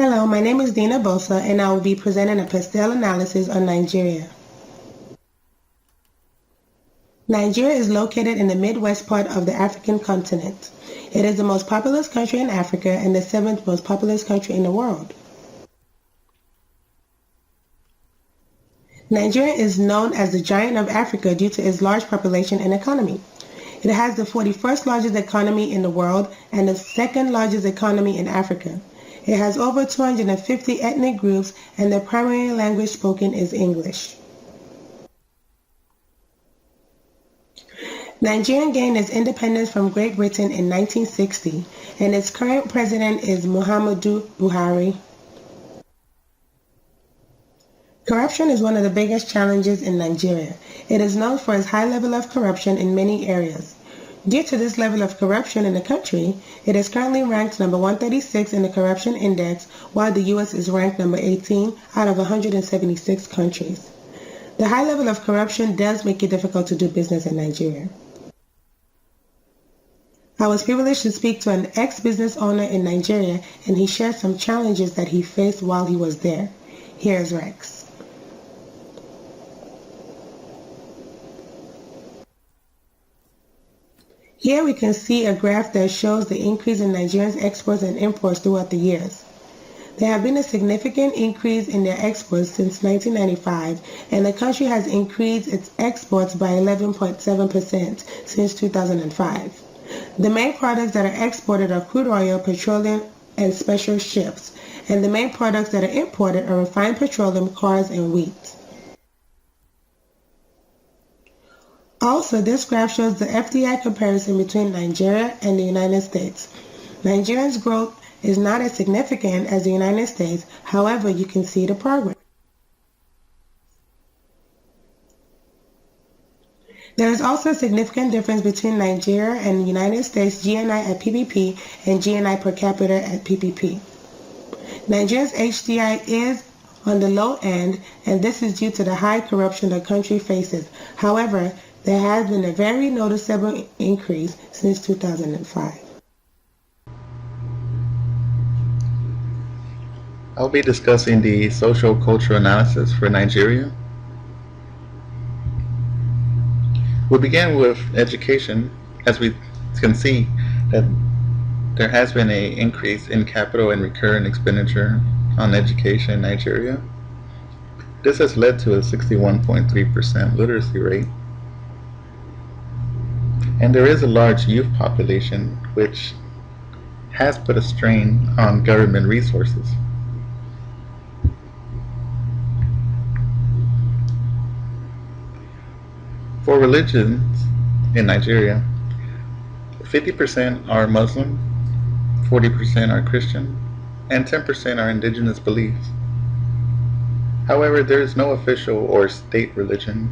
Hello, my name is Dina Bosa, and I will be presenting a PESTEL analysis on Nigeria. Nigeria is located in the Midwest part of the African continent. It is the most populous country in Africa and the seventh most populous country in the world. Nigeria is known as the Giant of Africa due to its large population and economy. It has the 41st largest economy in the world and the second largest economy in Africa. It has over 250 ethnic groups, and the primary language spoken is English. Nigeria gained its independence from Great Britain in 1960, and its current president is Muhammadu Buhari. Corruption is one of the biggest challenges in Nigeria. It is known for its high level of corruption in many areas. Due to this level of corruption in the country, it is currently ranked number 136 in the Corruption Index, while the U.S. is ranked number 18 out of 176 countries. The high level of corruption does make it difficult to do business in Nigeria. I was privileged to speak to an ex-business owner in Nigeria, and he shared some challenges that he faced while he was there. Here's Rex. Here we can see a graph that shows the increase in Nigerians' exports and imports throughout the years. There have been a significant increase in their exports since 1995, and the country has increased its exports by 11.7% since 2005. The main products that are exported are crude oil, petroleum, and special ships, and the main products that are imported are refined petroleum, cars, and wheat. Also, this graph shows the FDI comparison between Nigeria and the United States. Nigeria's growth is not as significant as the United States, however, you can see the progress. There is also a significant difference between Nigeria and the United States GNI at PPP and GNI per capita at PPP. Nigeria's HDI is on the low end, and this is due to the high corruption the country faces. However, there has been a very noticeable increase since 2005. I'll be discussing the social-cultural analysis for Nigeria. We'll begin with education. As we can see that there has been an increase in capital and recurrent expenditure on education in Nigeria. This has led to a 61.3% literacy rate. And there is a large youth population which has put a strain on government resources. For religions in Nigeria, 50% are Muslim, 40% are Christian, and 10% are indigenous beliefs. However, there is no official or state religion.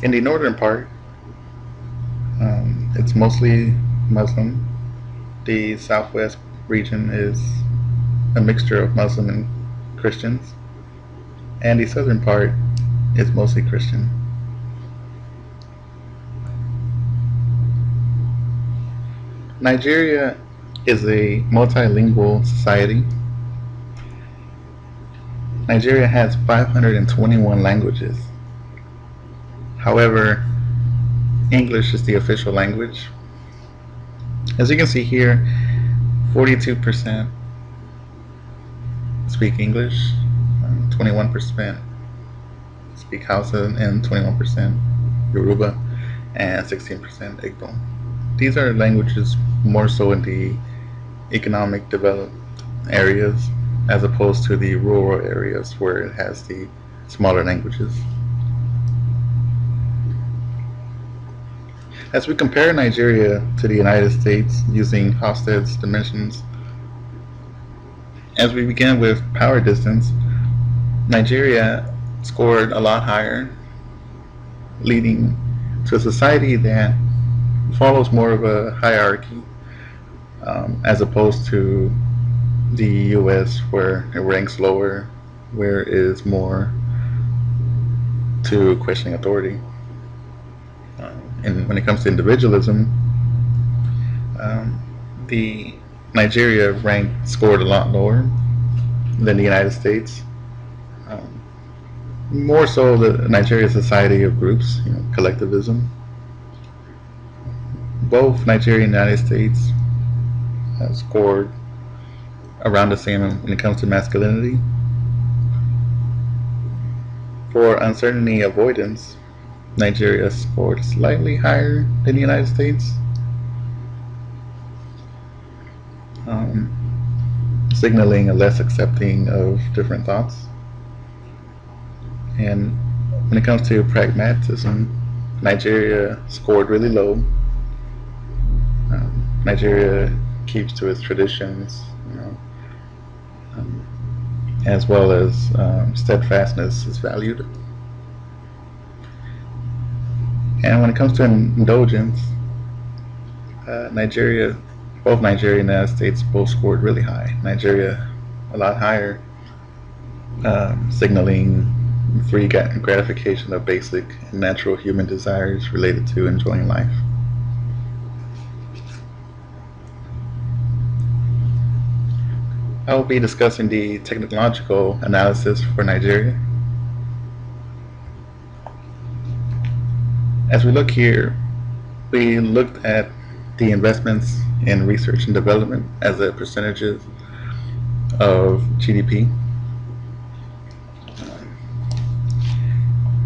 In the northern part, it's mostly Muslim. The southwest region is a mixture of Muslim and Christians, and the southern part is mostly Christian. Nigeria is a multilingual society. Nigeria has 521 languages. However, English is the official language. As you can see here, 42% speak English, 21% speak Hausa, and 21% Yoruba, and 16% Igbo. These are languages more so in the economic developed areas as opposed to the rural areas where it has the smaller languages. As we compare Nigeria to the United States using Hofstede's dimensions, as we begin with power distance, Nigeria scored a lot higher, leading to a society that follows more of a hierarchy as opposed to the US where it ranks lower, where it is more to questioning authority. And when it comes to individualism, the Nigeria scored a lot lower than the United States. Um, More so, the Nigeria Society of Groups, collectivism. Both Nigeria and the United States have scored around the same when it comes to masculinity. For uncertainty avoidance, Nigeria scored slightly higher than the United States, signaling a less accepting of different thoughts. And when it comes to pragmatism, Nigeria scored really low. Nigeria keeps to its traditions, as well as steadfastness is valued. And when it comes to indulgence, both Nigeria and the United States both scored really high. Nigeria a lot higher, signaling free gratification of basic and natural human desires related to enjoying life. I will be discussing the technological analysis for Nigeria. As we look here, we looked at the investments in research and development as a percentages of GDP.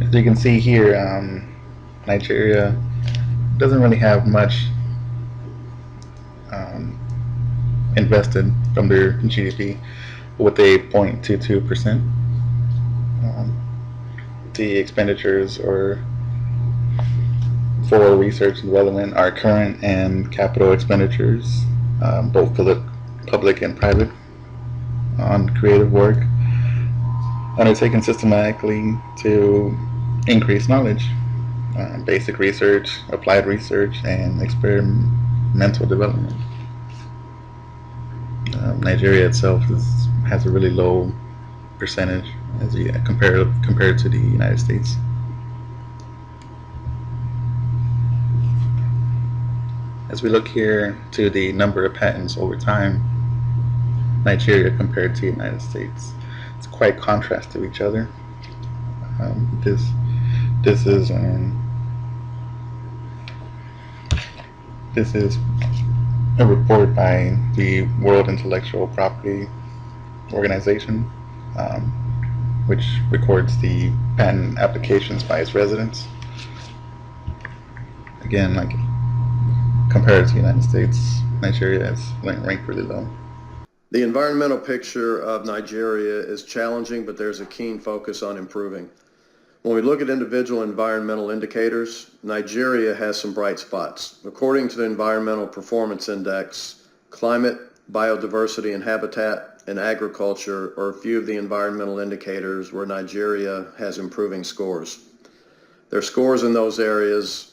As you can see here, Nigeria doesn't really have much invested from their GDP, with a 0.22%. The expenditures for research and development are current and capital expenditures, both public and private, on creative work undertaken systematically to increase knowledge, basic research, applied research, and experimental development. Nigeria itself has a really low percentage as compared to the United States. As we look here to the number of patents over time, Nigeria compared to the United States, it's quite contrast to each other. This is a report by the World Intellectual Property Organization, which records the patent applications by its residents. Again, compared to the United States, Nigeria is ranked really low. The environmental picture of Nigeria is challenging, but there's a keen focus on improving. When we look at individual environmental indicators, Nigeria has some bright spots. According to the Environmental Performance Index, climate, biodiversity and habitat, and agriculture are a few of the environmental indicators where Nigeria has improving scores. Their scores in those areas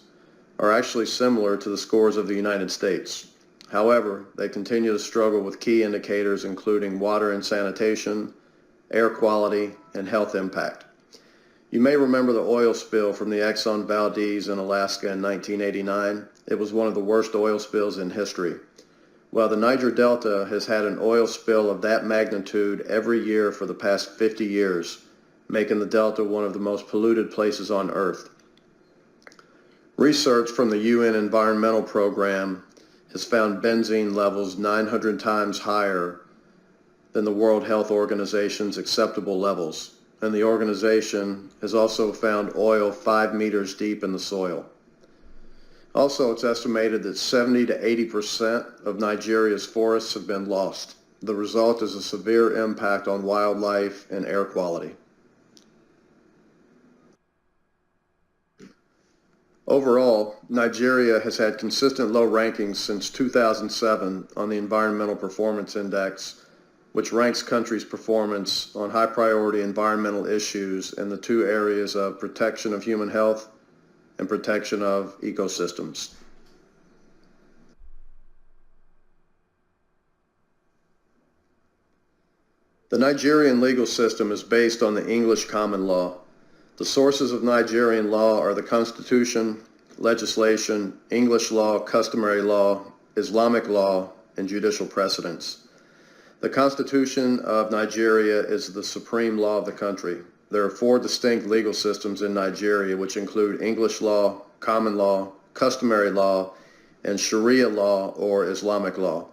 are actually similar to the scores of the United States. However, they continue to struggle with key indicators including water and sanitation, air quality, and health impact. You may remember the oil spill from the Exxon Valdez in Alaska in 1989. It was one of the worst oil spills in history. Well, the Niger Delta has had an oil spill of that magnitude every year for the past 50 years, making the Delta one of the most polluted places on Earth. Research from the UN Environmental Program has found benzene levels 900 times higher than the World Health Organization's acceptable levels. And the organization has also found oil 5 meters deep in the soil. Also, it's estimated that 70 to 80% of Nigeria's forests have been lost. The result is a severe impact on wildlife and air quality. Overall, Nigeria has had consistent low rankings since 2007 on the Environmental Performance Index, which ranks countries' performance on high priority environmental issues in the two areas of protection of human health and protection of ecosystems. The Nigerian legal system is based on the English common law. The sources of Nigerian law are the Constitution, legislation, English law, customary law, Islamic law, and judicial precedents. The Constitution of Nigeria is the supreme law of the country. There are 4 distinct legal systems in Nigeria, which include English law, common law, customary law, and Sharia law or Islamic law.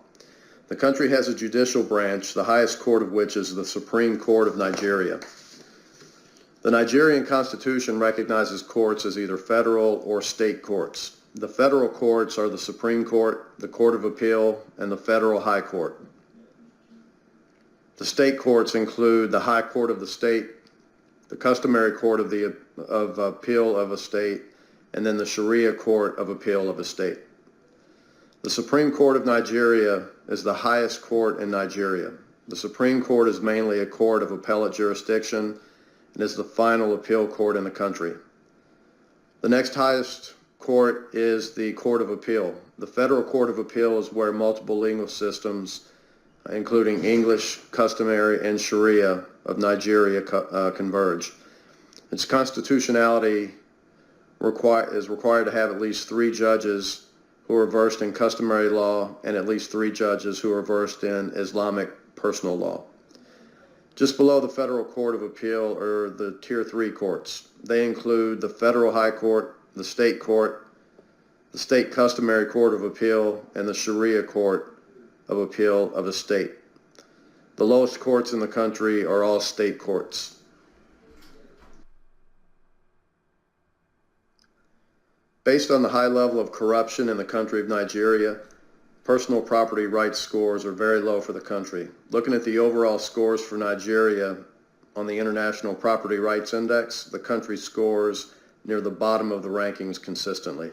The country has a judicial branch, the highest court of which is the Supreme Court of Nigeria. The Nigerian Constitution recognizes courts as either federal or state courts. The federal courts are the Supreme Court, the Court of Appeal, and the Federal High Court. The state courts include the High Court of the state, the Customary Court of Appeal of a state, and then the Sharia Court of Appeal of a state. The Supreme Court of Nigeria is the highest court in Nigeria. The Supreme Court is mainly a court of appellate jurisdiction and is the final appeal court in the country. The next highest court is the Court of Appeal. The Federal Court of Appeal is where multiple legal systems, including English, customary, and Sharia of Nigeria converge. Its constitutionality is required to have at least 3 judges who are versed in customary law and at least 3 judges who are versed in Islamic personal law. Just below the Federal Court of Appeal are the Tier 3 courts. They include the Federal High Court, the State Court, the State Customary Court of Appeal, and the Sharia Court of Appeal of a state. The lowest courts in the country are all state courts. Based on the high level of corruption in the country of Nigeria, personal property rights scores are very low for the country. Looking at the overall scores for Nigeria on the International Property Rights Index, the country scores near the bottom of the rankings consistently.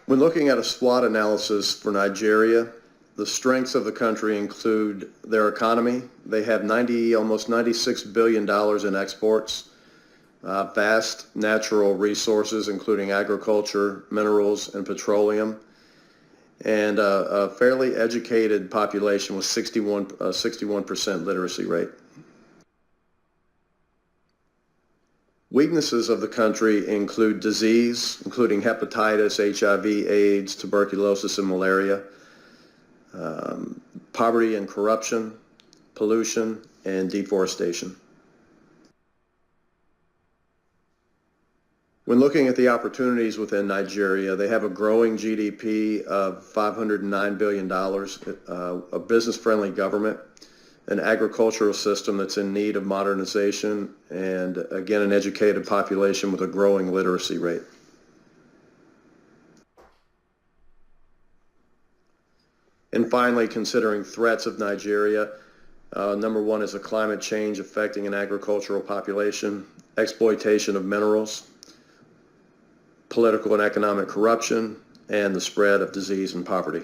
When looking at a SWOT analysis for Nigeria, the strengths of the country include their economy. They have almost $96 billion in exports, vast natural resources, including agriculture, minerals, and petroleum, and a fairly educated population with 61% literacy rate. Weaknesses of the country include disease, including hepatitis, HIV, AIDS, tuberculosis, and malaria, poverty and corruption, pollution, and deforestation. When looking at the opportunities within Nigeria, they have a growing GDP of $509 billion, a business-friendly government, an agricultural system that's in need of modernization, and again, an educated population with a growing literacy rate. And finally, considering threats of Nigeria, number 1 is a climate change affecting an agricultural population, exploitation of minerals, political and economic corruption, and the spread of disease and poverty.